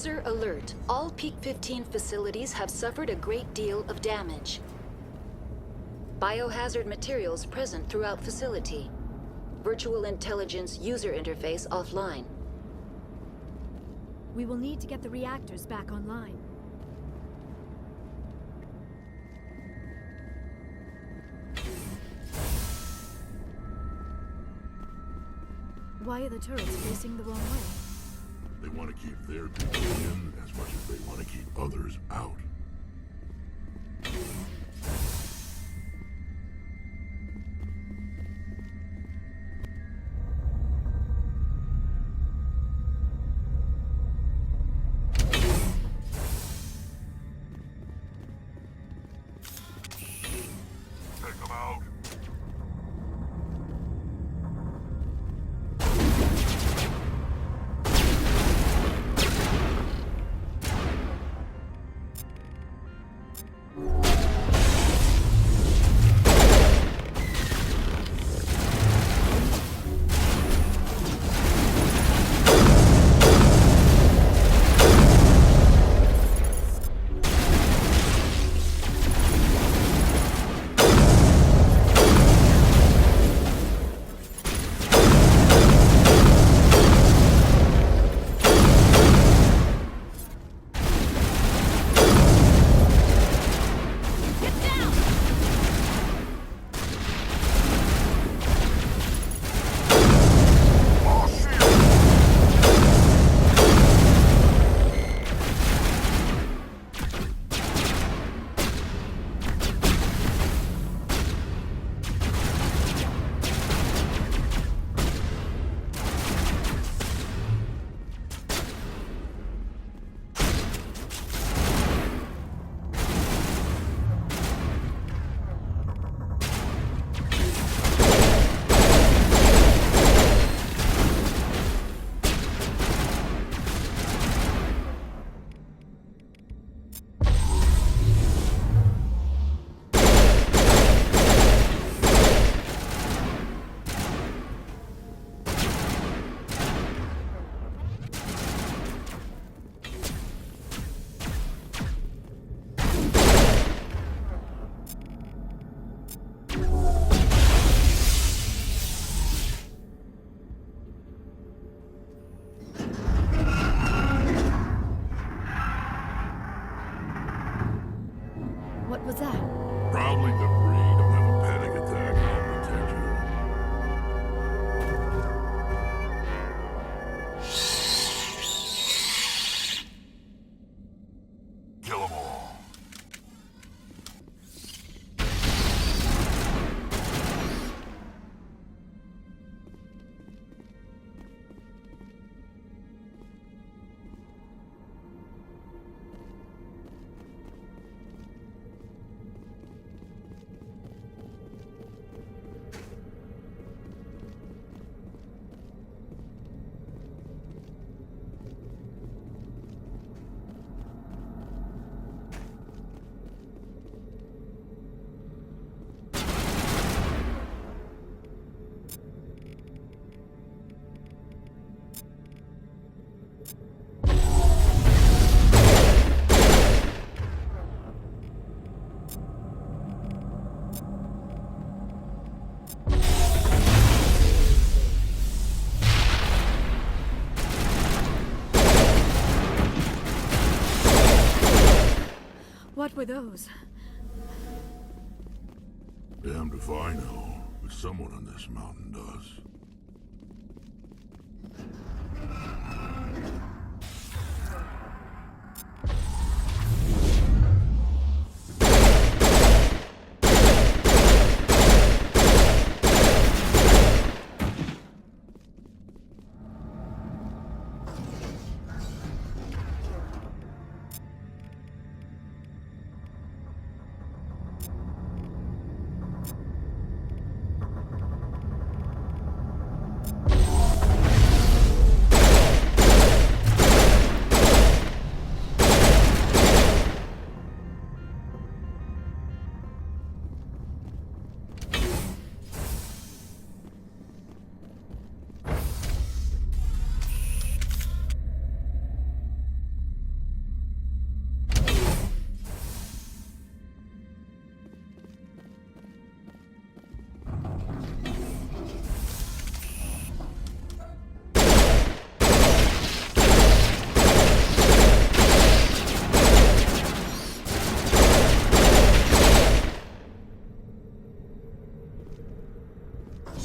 User alert. All Peak 15 facilities have suffered a great deal of damage. Biohazard materials present throughout facility. Virtual intelligence user interface offline. We will need to get the reactors back online. Why are the turrets facing the wrong way? They want to keep their people in as much as they want to keep others out. Take them out. What was that? Probably debris. Don't have a panic attack. I'll protect you. Kill them all. What were those? Damned if I know, but someone on this mountain does.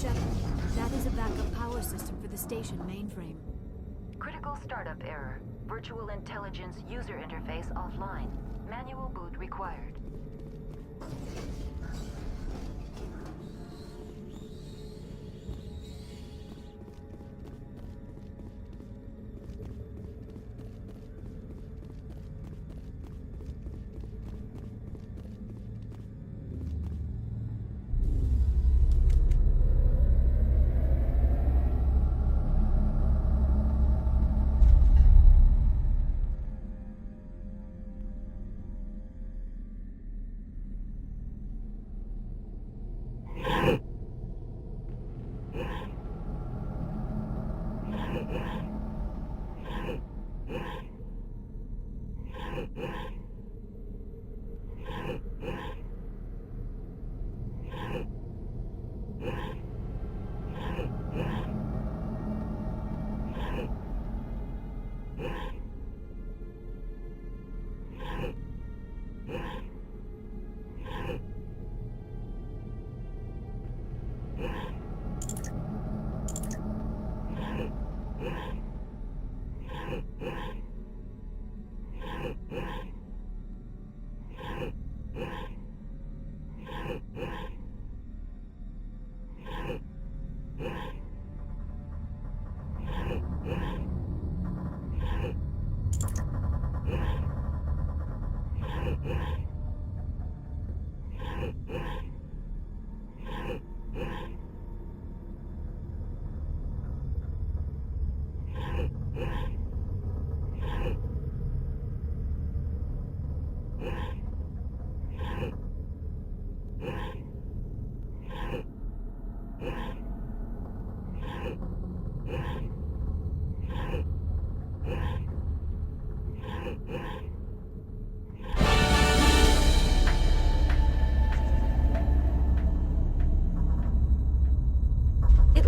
Shepard, that is a backup power system for the station mainframe. Critical startup error. Virtual intelligence user interface offline. Manual boot required.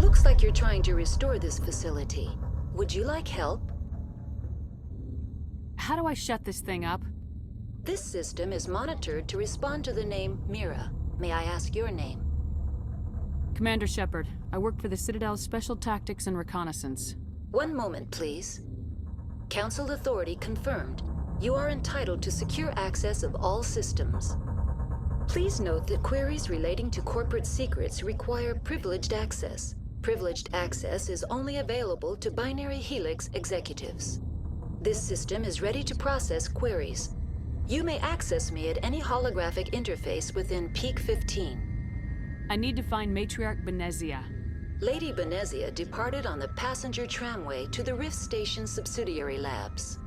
Looks like you're trying to restore this facility. Would you like help? How do I shut this thing up? This system is monitored to respond to the name Mira. May I ask your name? Commander Shepard. I work for the Citadel's Special Tactics and Reconnaissance. One moment, please. Council authority confirmed. You are entitled to secure access of all systems. Please note that queries relating to corporate secrets require privileged access. Privileged access is only available to Binary Helix executives. This system is ready to process queries. You may access me at any holographic interface within Peak 15. I need to find Matriarch Benezia. Lady Benezia departed on the passenger tramway to the Rift Station subsidiary labs.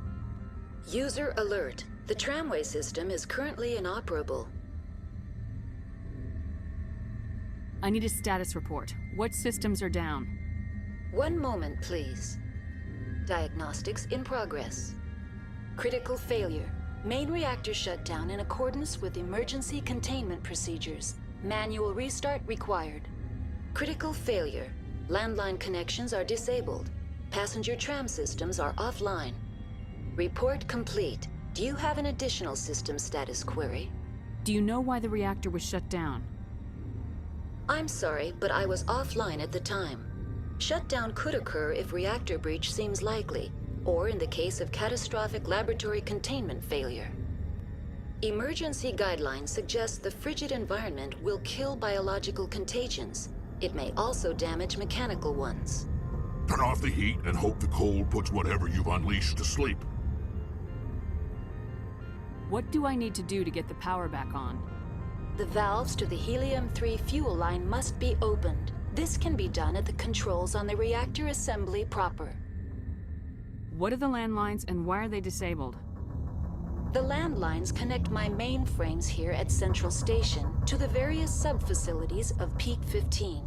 User alert. The tramway system is currently inoperable. I need a status report. What systems are down? One moment, please. Diagnostics in progress. Critical failure. Main reactor shut down in accordance with emergency containment procedures. Manual restart required. Critical failure. Landline connections are disabled. Passenger tram systems are offline. Report complete. Do you have an additional system status query? Do you know why the reactor was shut down? I'm sorry, but I was offline at the time. Shutdown could occur if reactor breach seems likely, or in the case of catastrophic laboratory containment failure. Emergency guidelines suggest the frigid environment will kill biological contagions. It may also damage mechanical ones. Turn off the heat and hope the cold puts whatever you've unleashed to sleep. What do I need to do to get the power back on? The valves to the helium-3 fuel line must be opened. This can be done at the controls on the reactor assembly proper. What are the landlines and why are they disabled? The landlines connect my mainframes here at Central Station to the various sub-facilities of Peak 15.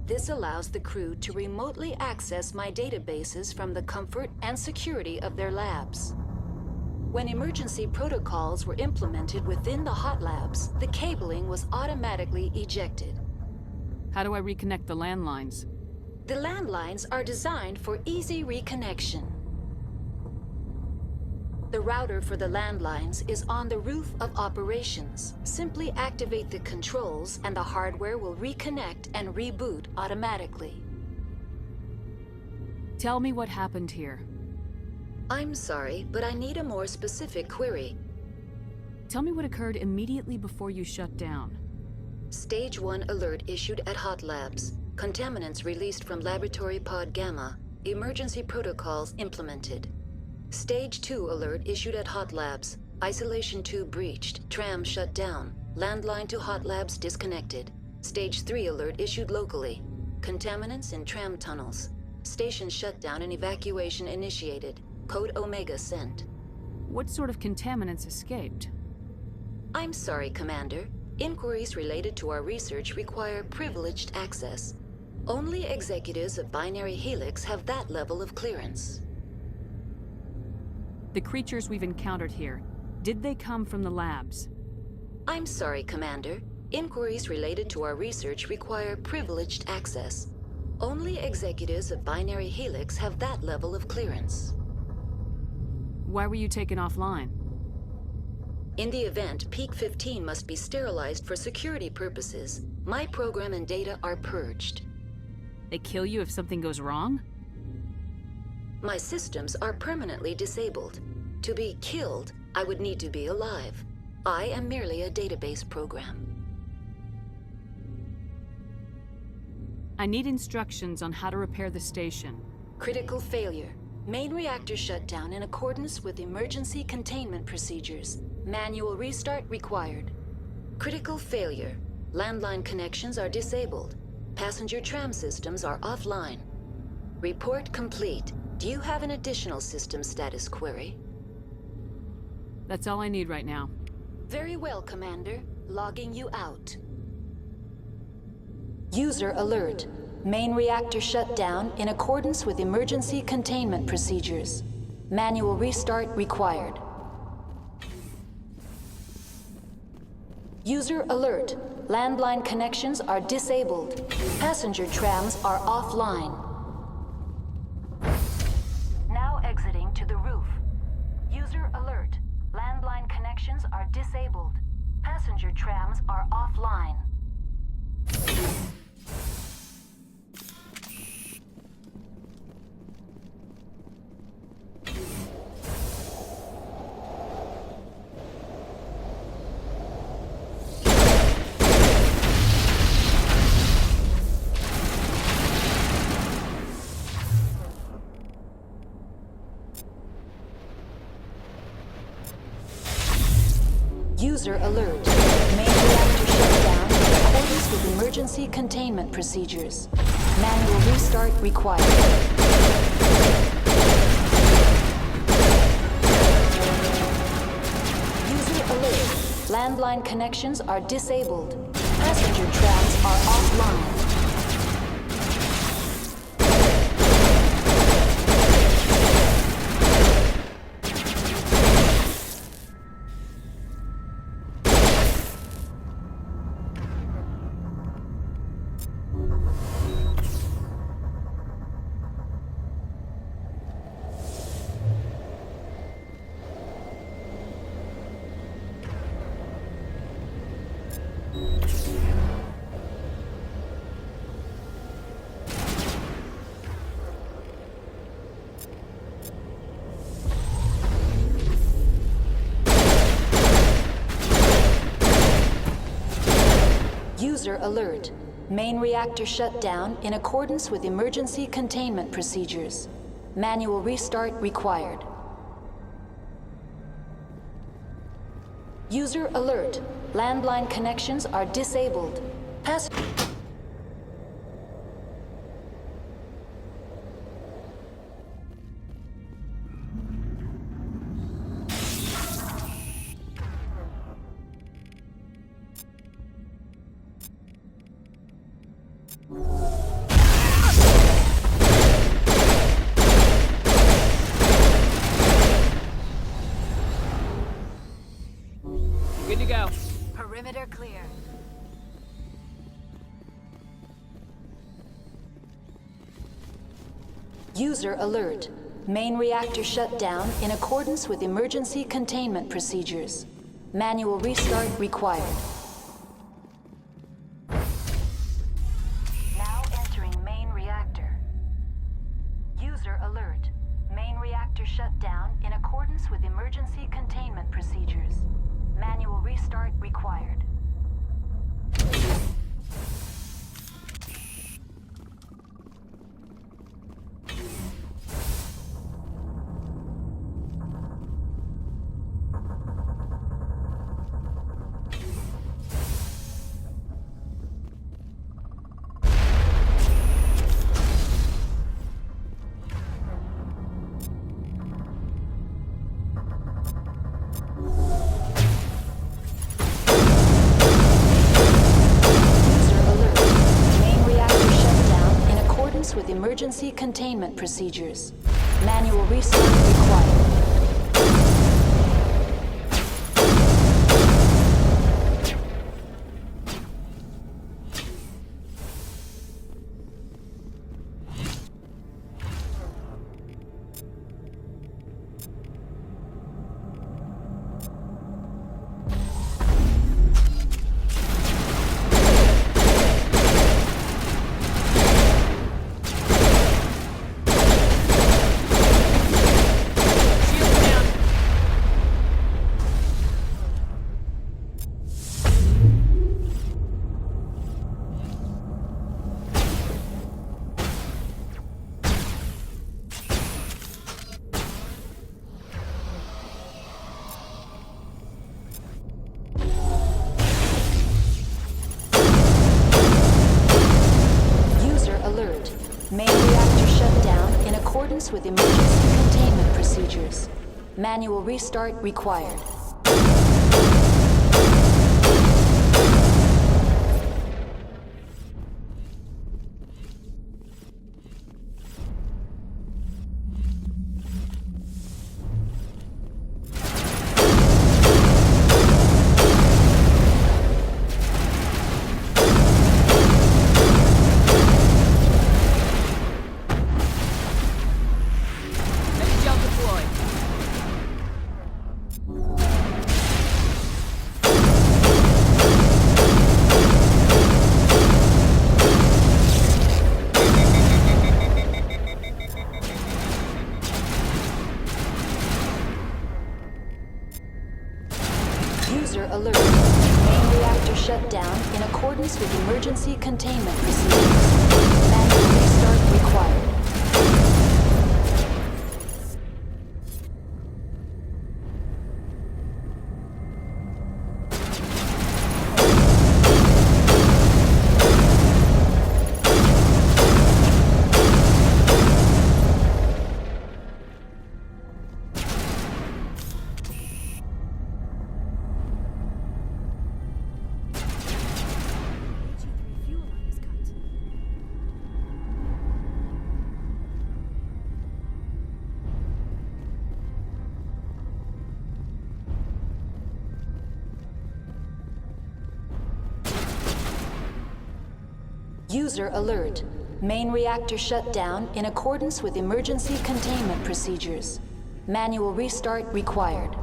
This allows the crew to remotely access my databases from the comfort and security of their labs. When emergency protocols were implemented within the hot labs, the cabling was automatically ejected. How do I reconnect the landlines? The landlines are designed for easy reconnection. The router for the landlines is on the roof of operations. Simply activate the controls and the hardware will reconnect and reboot automatically. Tell me what happened here. I'm sorry, but I need a more specific query. Tell me what occurred immediately before you shut down. Stage 1 alert issued at Hot Labs. Contaminants released from Laboratory Pod Gamma. Emergency protocols implemented. Stage 2 alert issued at Hot Labs. Isolation tube breached. Tram shut down. Landline to Hot Labs disconnected. Stage 3 alert issued locally. Contaminants in tram tunnels. Station shutdown and evacuation initiated. Code Omega sent. What sort of contaminants escaped? I'm sorry, Commander. Inquiries related to our research require privileged access. Only executives of Binary Helix have that level of clearance. The creatures we've encountered here, did they come from the labs? I'm sorry, Commander. Inquiries related to our research require privileged access. Only executives of Binary Helix have that level of clearance. Why were you taken offline? In the event, Peak 15 must be sterilized for security purposes. My program and data are purged. They kill you if something goes wrong? My systems are permanently disabled. To be killed, I would need to be alive. I am merely a database program. I need instructions on how to repair the station. Critical failure. Main reactor shut down in accordance with emergency containment procedures. Manual restart required. Critical failure. Landline connections are disabled. Passenger tram systems are offline. Report complete. Do you have an additional system status query? That's all I need right now. Very well, Commander. Logging you out. User alert. Main reactor shut down in accordance with emergency containment procedures. Manual restart required. User alert. Landline connections are disabled. Passenger trams are offline. Now exiting to the roof. User alert. Landline connections are disabled. Passenger trams are offline. User alert. Main reactor shut down in accordance with emergency containment procedures. Manual restart required. User alert. Landline connections are disabled. Passenger trams are offline. User alert. Main reactor shut down in accordance with emergency containment procedures. Manual restart required. User alert. Landline connections are disabled. Good to go. Perimeter clear. User alert. Main reactor shut down in accordance with emergency containment procedures. Manual restart required. Now entering main reactor. User alert. Main reactor shut down in accordance with emergency containment procedures. Manual restart required. With emergency containment procedures. Manual restart required. Main reactor shut down in accordance with emergency containment procedures. Manual restart required. User alert. Main reactor shut down in accordance with emergency containment procedures. Manual restart required. Fuel line is cut. User alert. Main reactor shut down in accordance with emergency containment procedures. Manual restart required.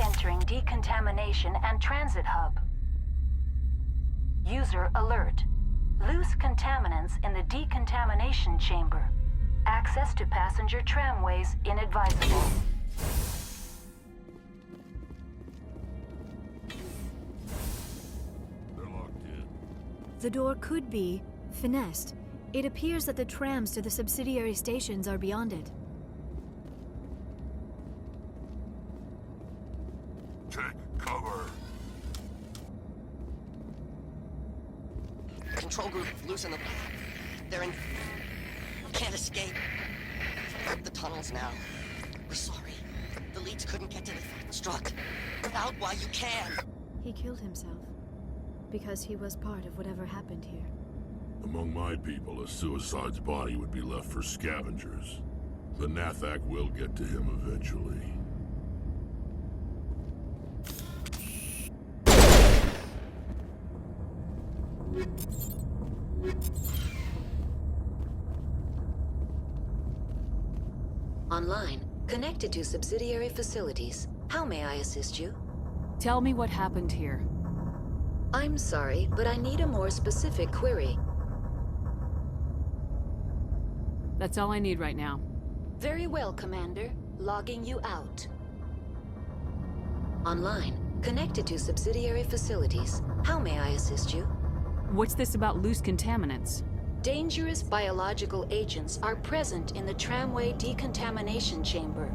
Entering decontamination and transit hub. User alert. Loose contaminants in the decontamination chamber. Access to passenger tramways inadvisable. The door could be finessed. It appears that the trams to the subsidiary stations are beyond it. Take cover. Control group, loosen the... They're in... Can't escape. The tunnels now. We're sorry. The leads couldn't get to the struck. Without why you can. He killed himself. Because he was part of whatever happened here. Among my people, a suicide's body would be left for scavengers. The Nathak will get to him eventually. Online, connected to subsidiary facilities. How may I assist you? Tell me what happened here. I'm sorry, but I need a more specific query. That's all I need right now. Very well, Commander. Logging you out. Online, connected to subsidiary facilities. How may I assist you? What's this about loose contaminants? Dangerous biological agents are present in the tramway decontamination chamber.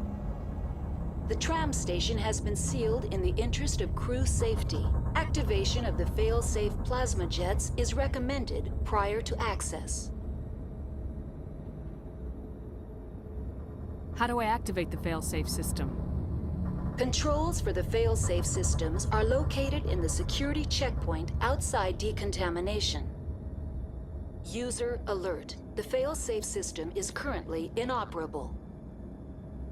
The tram station has been sealed in the interest of crew safety. Activation of the fail-safe plasma jets is recommended prior to access. How do I activate the fail-safe system? Controls for the fail-safe systems are located in the security checkpoint outside decontamination. User alert. The fail-safe system is currently inoperable.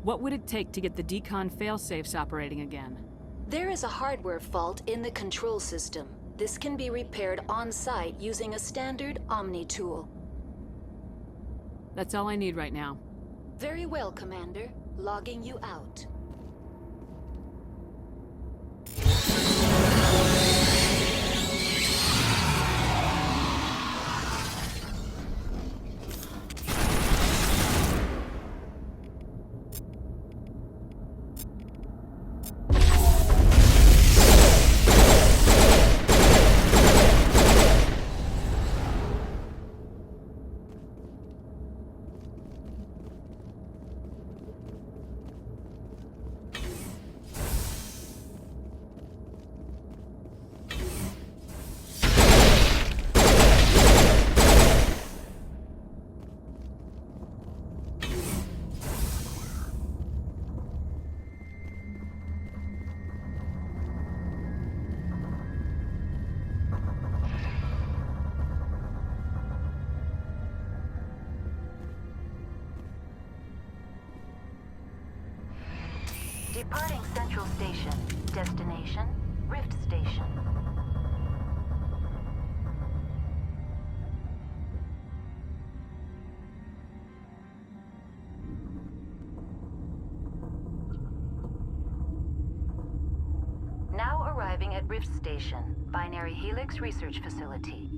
What would it take to get the decon fail-safes operating again? There is a hardware fault in the control system. This can be repaired on-site using a standard Omni tool. That's all I need right now. Very well, Commander. Logging you out. Departing Central Station. Destination, Rift Station. Now arriving at Rift Station, Binary Helix Research Facility.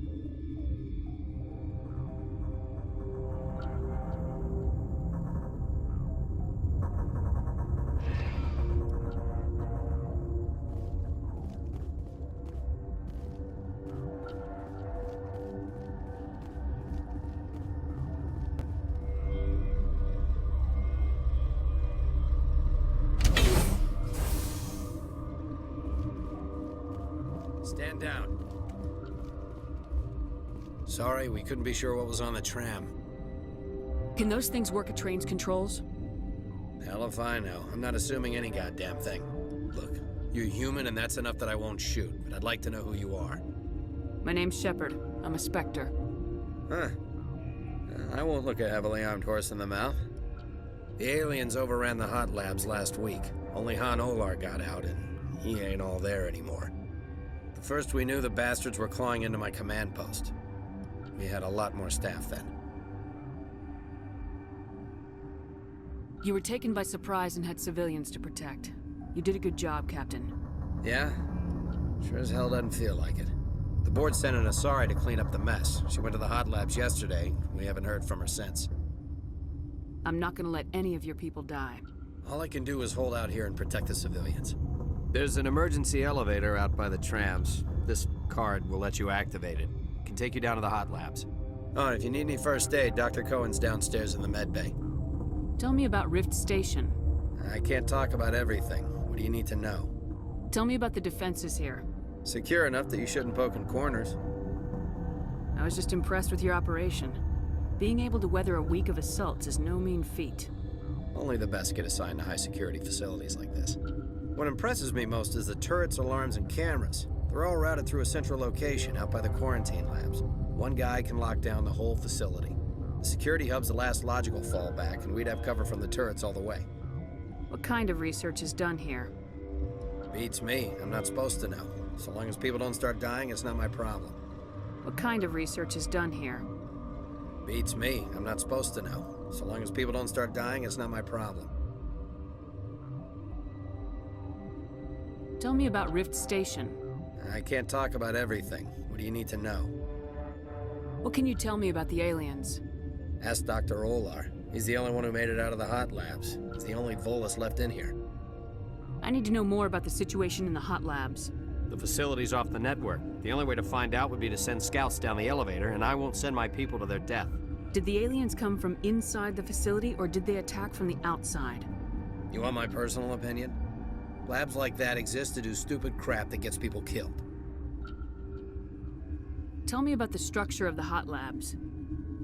Stand down. Sorry, we couldn't be sure what was on the tram. Can those things work at train's controls? Hell if I know. I'm not assuming any goddamn thing. Look, you're human and that's enough that I won't shoot, but I'd like to know who you are. My name's Shepard. I'm a Spectre. Huh. I won't look a heavily armed horse in the mouth. The aliens overran the hot labs last week. Only Han Olar got out, and he ain't all there anymore. The first we knew, the bastards were clawing into my command post. We had a lot more staff then. You were taken by surprise and had civilians to protect. You did a good job, Captain. Yeah? Sure as hell doesn't feel like it. The board sent an Asari to clean up the mess. She went to the hot labs yesterday. We haven't heard from her since. I'm not gonna let any of your people die. All I can do is hold out here and protect the civilians. There's an emergency elevator out by the trams. This card will let you activate it. Can take you down to the hot labs. Oh, and if you need any first aid, Dr. Cohen's downstairs in the med bay. Tell me about Rift Station. I can't talk about everything. What do you need to know? Tell me about the defenses here. Secure enough that you shouldn't poke in corners. I was just impressed with your operation. Being able to weather a week of assaults is no mean feat. Only the best get assigned to high-security facilities like this. What impresses me most is the turrets, alarms, and cameras. They're all routed through a central location out by the quarantine labs. One guy can lock down the whole facility. The security hub's the last logical fallback, and we'd have cover from the turrets all the way. What kind of research is done here? Beats me. I'm not supposed to know. So long as people don't start dying, it's not my problem. What kind of research is done here? Beats me. I'm not supposed to know. So long as people don't start dying, it's not my problem. Tell me about Rift Station. I can't talk about everything. What do you need to know? What can you tell me about the aliens? Ask Dr. Olar. He's the only one who made it out of the hot labs. He's the only Volus left in here. I need to know more about the situation in the hot labs. The facility's off the network. The only way to find out would be to send scouts down the elevator, and I won't send my people to their death. Did the aliens come from inside the facility, or did they attack from the outside? You want my personal opinion? Labs like that exist to do stupid crap that gets people killed. Tell me about the structure of the hot labs.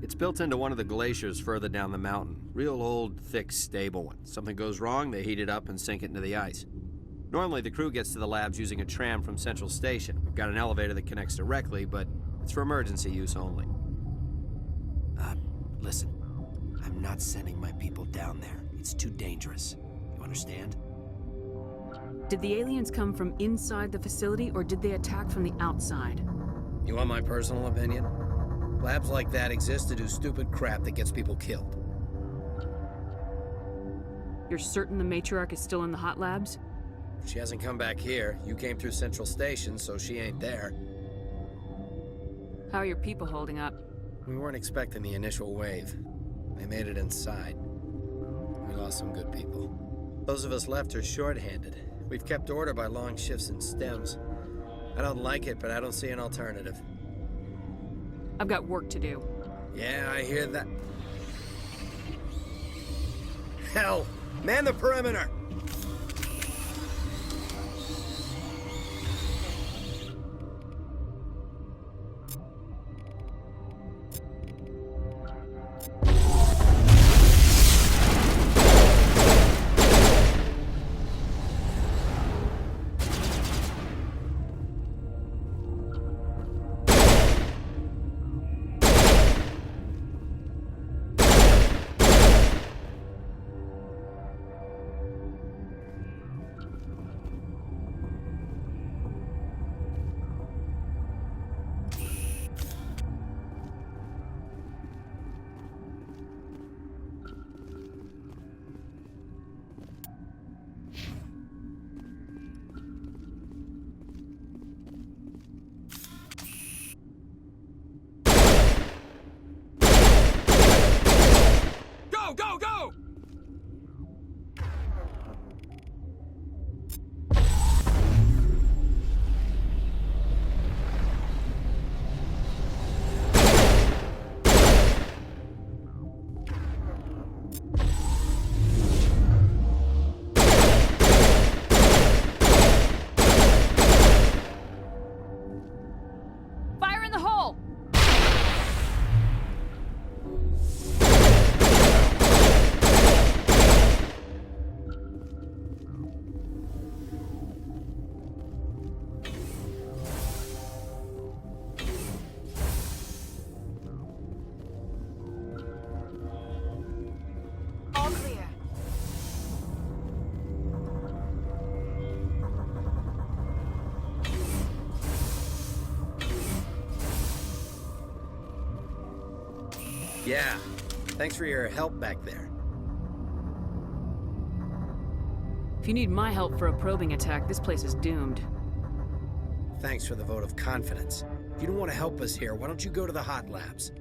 It's built into one of the glaciers further down the mountain. Real old, thick, stable one. Something goes wrong, they heat it up and sink it into the ice. Normally, the crew gets to the labs using a tram from Central Station. We've got an elevator that connects directly, but it's for emergency use only. Listen. I'm not sending my people down there. It's too dangerous. You understand? Did the aliens come from inside the facility, or did they attack from the outside? You want my personal opinion? Labs like that exist to do stupid crap that gets people killed. You're certain the matriarch is still in the hot labs? She hasn't come back here. You came through Central Station, so she ain't there. How are your people holding up? We weren't expecting the initial wave. They made it inside. We lost some good people. Those of us left are short-handed. We've kept order by long shifts and stems. I don't like it, but I don't see an alternative. I've got work to do. Yeah, I hear that. Hell! Man the perimeter! Go, go! Fire in the hole! All clear. Yeah. Thanks for your help back there. If you need my help for a probing attack, this place is doomed. Thanks for the vote of confidence. If you don't want to help us here, why don't you go to the hot labs?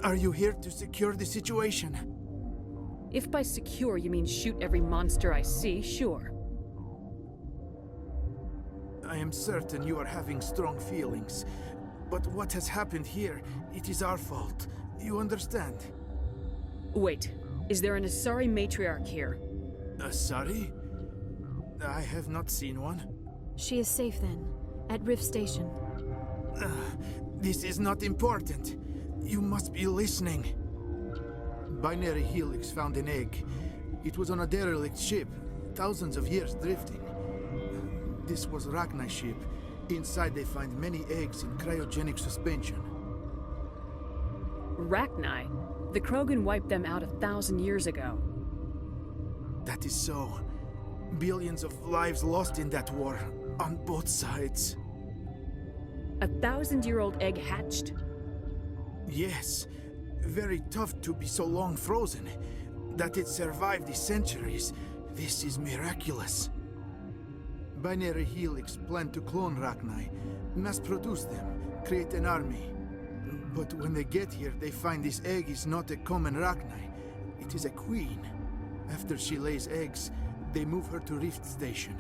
Are you here to secure the situation? If by secure you mean shoot every monster I see, sure. I am certain you are having strong feelings. But what has happened here, it is our fault. You understand? Wait, is there an Asari matriarch here? Asari? I have not seen one. She is safe then, at Rift Station. This is not important. You must be listening. Binary Helix found an egg. It was on a derelict ship, thousands of years drifting. This was Rachni's ship. Inside they find many eggs in cryogenic suspension. Rachni? The Krogan wiped them out 1,000 years ago. That is so. Billions of lives lost in that war, on both sides. 1,000-year-old egg hatched? Yes. Very tough to be so long frozen. That it survived the centuries, this is miraculous. Binary Helix planned to clone Rachni, mass-produce them, create an army. But when they get here, they find this egg is not a common Rachni. It is a queen. After she lays eggs, they move her to Rift Station.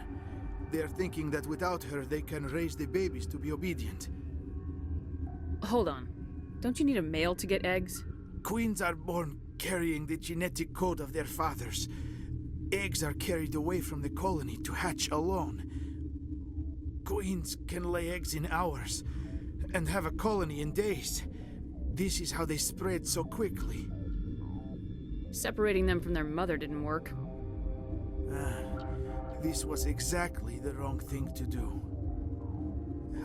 They are thinking that without her, they can raise the babies to be obedient. Hold on. Don't you need a male to get eggs? Queens are born carrying the genetic code of their fathers. Eggs are carried away from the colony to hatch alone. Queens can lay eggs in hours, and have a colony in days. This is how they spread so quickly. Separating them from their mother didn't work. This was exactly the wrong thing to do.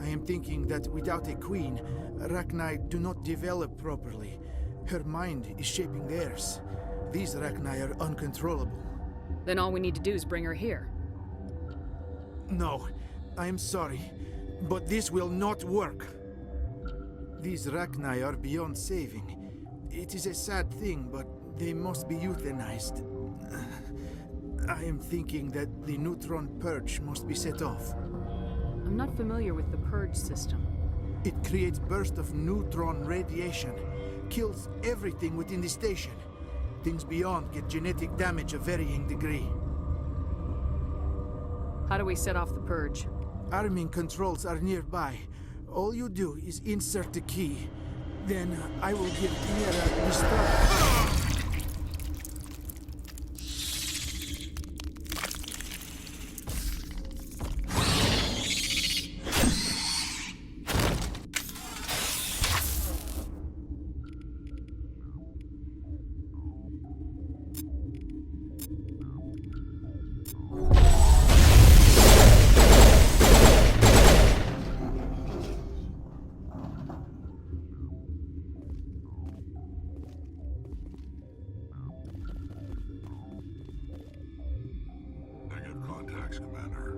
I am thinking that without a queen, Rachni do not develop properly. Her mind is shaping theirs. These Rachni are uncontrollable. Then all we need to do is bring her here. No, I am sorry, but this will not work. These Rachni are beyond saving. It is a sad thing, but they must be euthanized. I am thinking that the neutron purge must be set off. I'm not familiar with the purge system. It creates bursts of neutron radiation, kills everything within the station. Things beyond get genetic damage of varying degree. How do we set off the purge? Arming controls are nearby. All you do is insert the key. Then I will give Tiara the start. Negative contacts, Commander.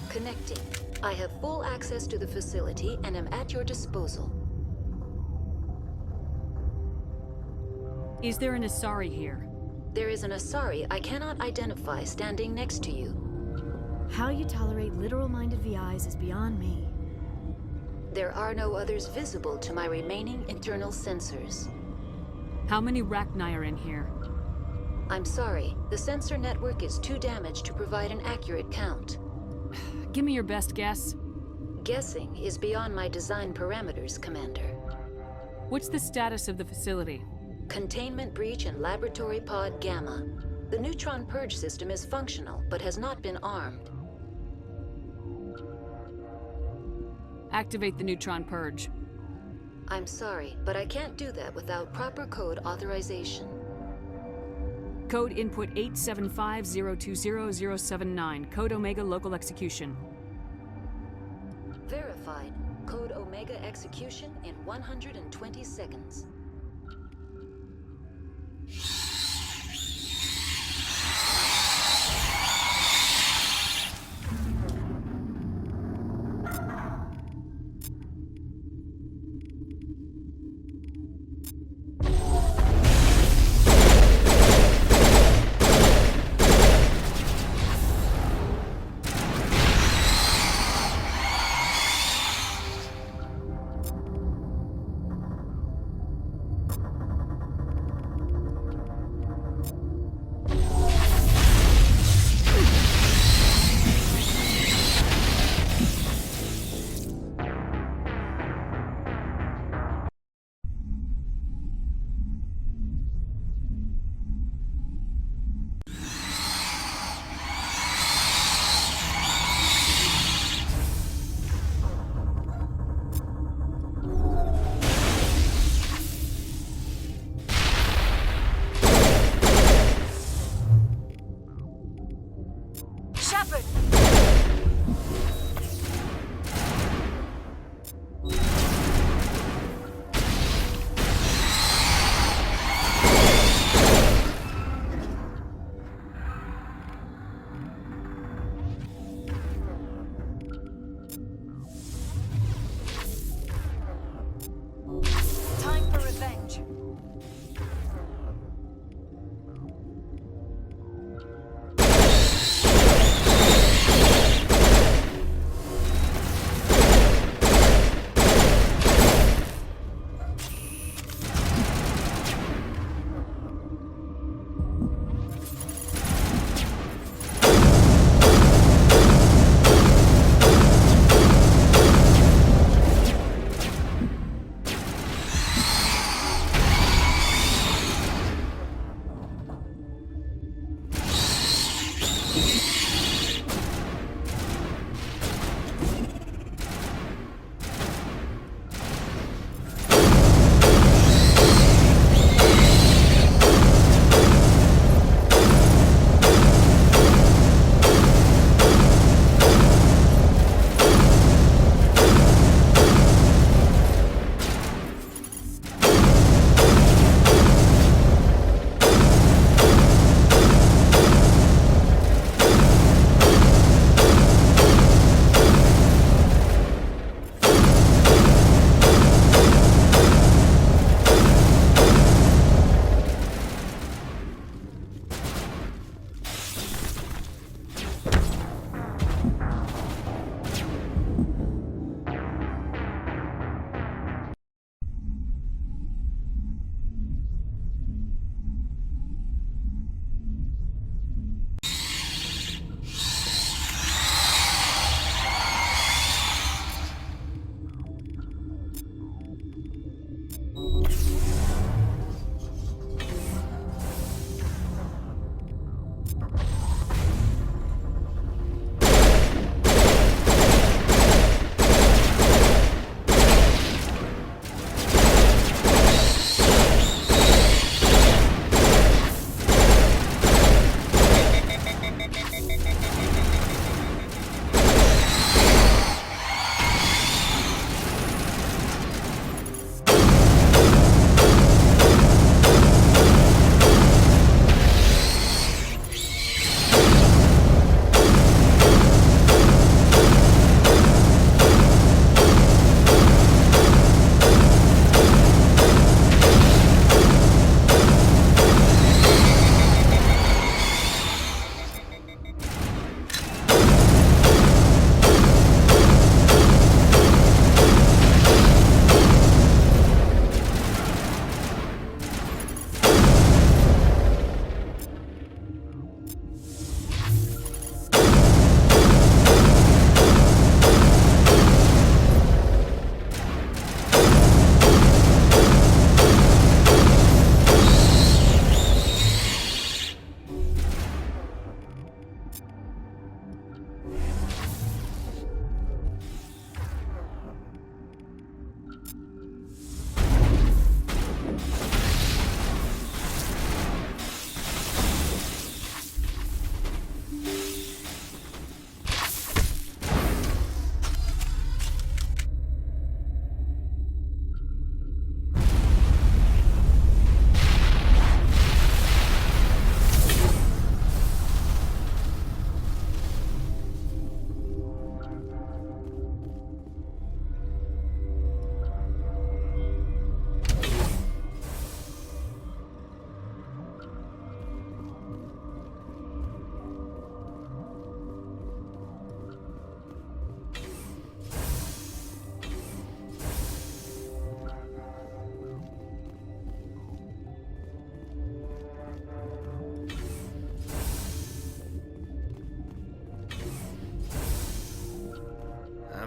Connecting. I have full access to the facility and am at your disposal. Is there an Asari here? There is an Asari I cannot identify standing next to you. How you tolerate literal-minded VIs is beyond me. There are no others visible to my remaining internal sensors. How many Rachni are in here? I'm sorry, the sensor network is too damaged to provide an accurate count. Give me your best guess. Guessing is beyond my design parameters, Commander. What's the status of the facility? Containment breach in Laboratory Pod Gamma. The neutron purge system is functional, but has not been armed. Activate the neutron purge. I'm sorry, but I can't do that without proper code authorization. Code input 875020079. Code Omega local execution. Verified. Code Omega execution in 120 seconds.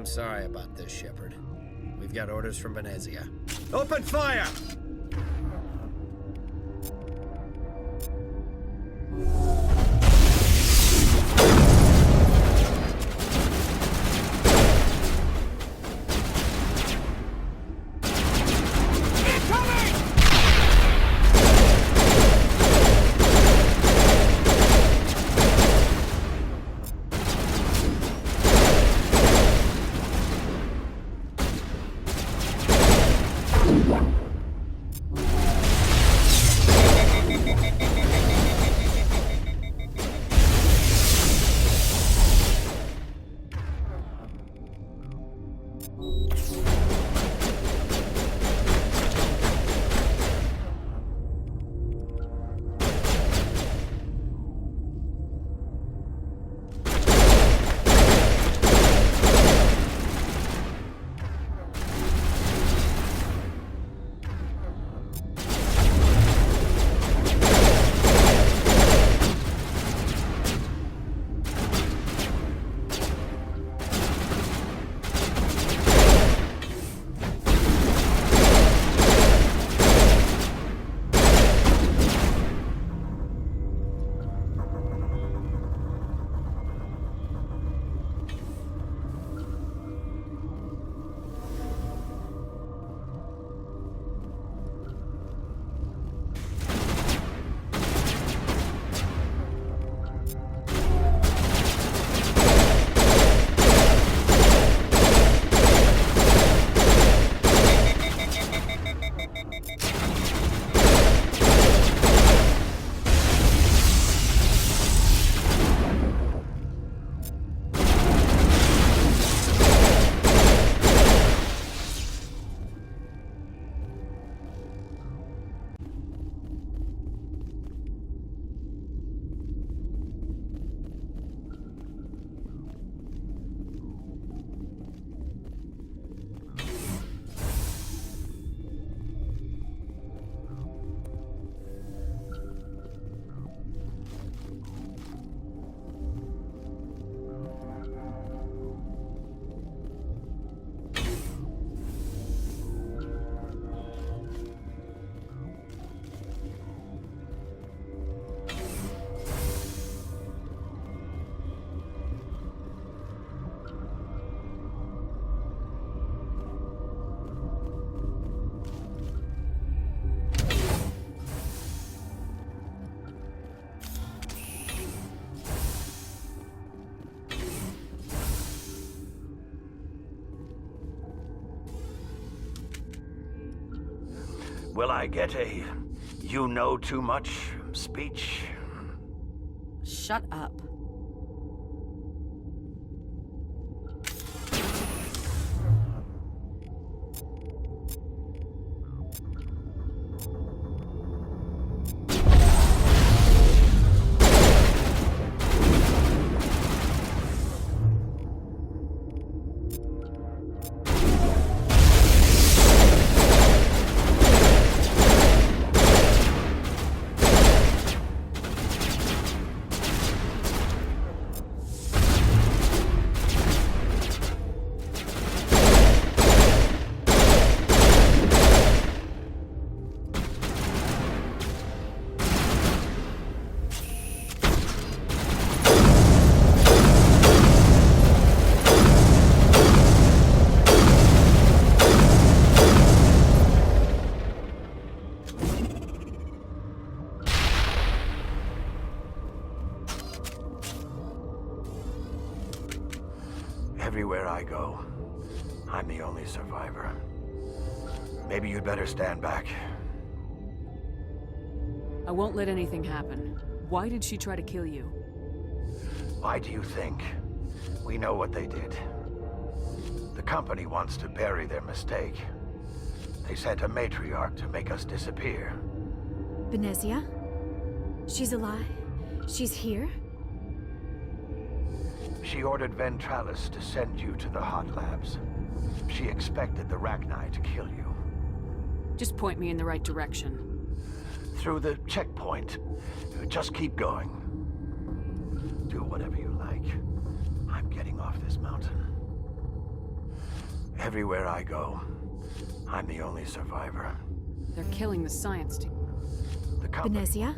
sorry about this, Shepard. We've got orders from Venezia. Open fire! Will I get a you know too much speech? Shut up. Everywhere I go, I'm the only survivor. Maybe you'd better stand back. I won't let anything happen. Why did she try to kill you? Why do you think? We know what they did. The company wants to bury their mistake. They sent a matriarch to make us disappear. Venezia? She's alive? She's here? She ordered Ventralis to send you to the hot labs. She expected the Rachni to kill you. Just point me in the right direction. Through the checkpoint. Just keep going. Do whatever you like. I'm getting off this mountain. Everywhere I go, I'm the only survivor. They're killing the science team. The company, Venezia?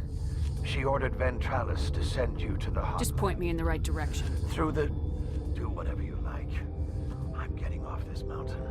she ordered Ventralis to send you to the hot Just point me in the right direction. through the... Do whatever you like. I'm getting off this mountain.